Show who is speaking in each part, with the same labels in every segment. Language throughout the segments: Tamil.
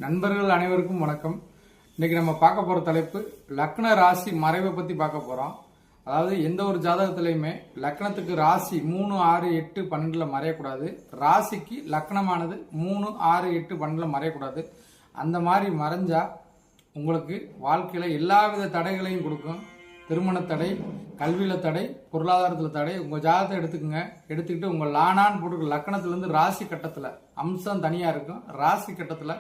Speaker 1: நண்பர்கள் அனைவருக்கும் வணக்கம். இன்னைக்கு நம்ம பார்க்க போற தலைப்பு லக்ன ராசி மறைவை பத்தி பார்க்க போறோம். அதாவது எந்த ஒரு ஜாதகத்திலையுமே லக்னத்துக்கு ராசி 3, 6, 8, 12 மறையக்கூடாது. ராசிக்கு லக்னமானது 3, 6, 8, 12 மறையக்கூடாது. அந்த மாதிரி மறைஞ்சா உங்களுக்கு வாழ்க்கையில எல்லாவித தடைகளையும் கொடுக்கும். திருமண தடை, கல்வியில தடை, பொருளாதாரத்தில் தடை. உங்க ஜாதகத்தை எடுத்துக்கிட்டு உங்க லானான்னு போட்டு லக்னத்திலிருந்து ராசி கட்டத்துல அம்சம் தனியா இருக்கும். ராசி கட்டத்துல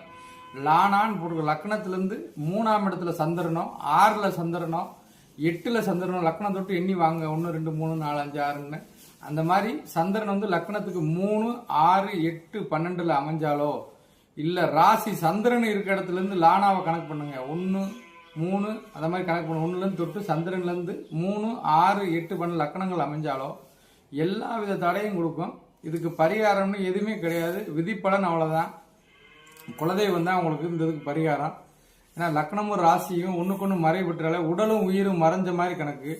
Speaker 1: லானான்னு போட்டு லக்னத்திலிருந்து 3ஆம் இடத்துல சந்திரனோ, 6ல சந்திரனோ, 8ல சந்திரனோ, லக்னம் தொட்டு எண்ணி வாங்க 1, 2, 3, 4, 5, 6ன்னு. அந்த மாதிரி சந்திரன் வந்து லக்னத்துக்கு 3, 6, 8, 12ல அமைஞ்சாலோ, இல்ல ராசி சந்திரன் இருக்க இடத்துல இருந்து லானாவை கணக்கு பண்ணுங்க. 1, 3 அந்த மாதிரி கணக்கு பண்ண 1ல இருந்து தொட்டு சந்திரன்ல இருந்து 3, 6, 8, 12 லக்னங்கள் அமைஞ்சாலோ எல்லா வித தடையும் கொடுக்கும். இதுக்கு பரிகாரம்னு எதுவுமே கிடையாது. விதிப்பலன் அவ்வளவுதான். குலதெய்வம் தான் உங்களுக்கு இந்த இதுக்கு பரிகாரம். ஏன்னா லக்னமும் ராசியும் ஒண்ணுக்கொன்று மறைபெற்றால உடலும் உயிரும் மறைஞ்ச மாதிரி கணக்கு.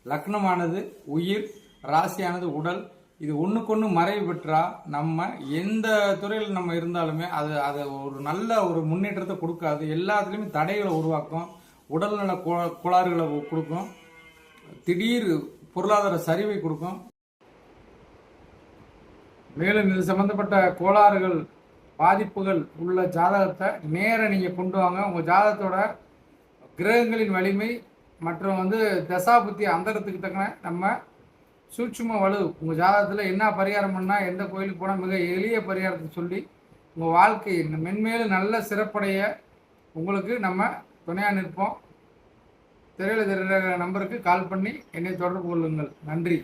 Speaker 1: லக்னமானது உயிர், ராசியானது உடல். இது ஒண்ணுக்கொன்று மறைவு பெற்றா நம்ம எந்த துறையில் நம்ம இருந்தாலுமே அது ஒரு நல்ல ஒரு முன்னேற்றத்தை கொடுக்காது. எல்லாத்துலேயுமே தடைகளை உருவாக்கும், உடல்நல கோளாறுகளை கொடுக்கும், திடீர் பொருளாதார சரிவை கொடுக்கும். மேலும் இது சம்பந்தப்பட்ட கோளாறுகள், பாதிப்புகள் உள்ள ஜாதகத்தை நீங்க கொண்டு வாங்க. உங்க ஜாதகத்தோட கிரகங்களின் வலிமை மற்றும் தசாபுத்தி அந்தரத்துக்கு தக்கன நம்ம சூட்சும வலு உங்க ஜாதகத்துல என்ன பரிகாரம் பண்ணா, எந்த கோயிலுக்கு போனா மிக எளிய பரிகாரத்தை சொல்லி உங்க வாழ்க்கை மென்மேலும் நல்ல சிறப்படைய உங்களுக்கு நம்ம துணையா நிற்போம். திரையில தெரிகிற நம்பருக்கு கால் பண்ணி என்னை தொடர்பு கொள்ளுங்கள். நன்றி.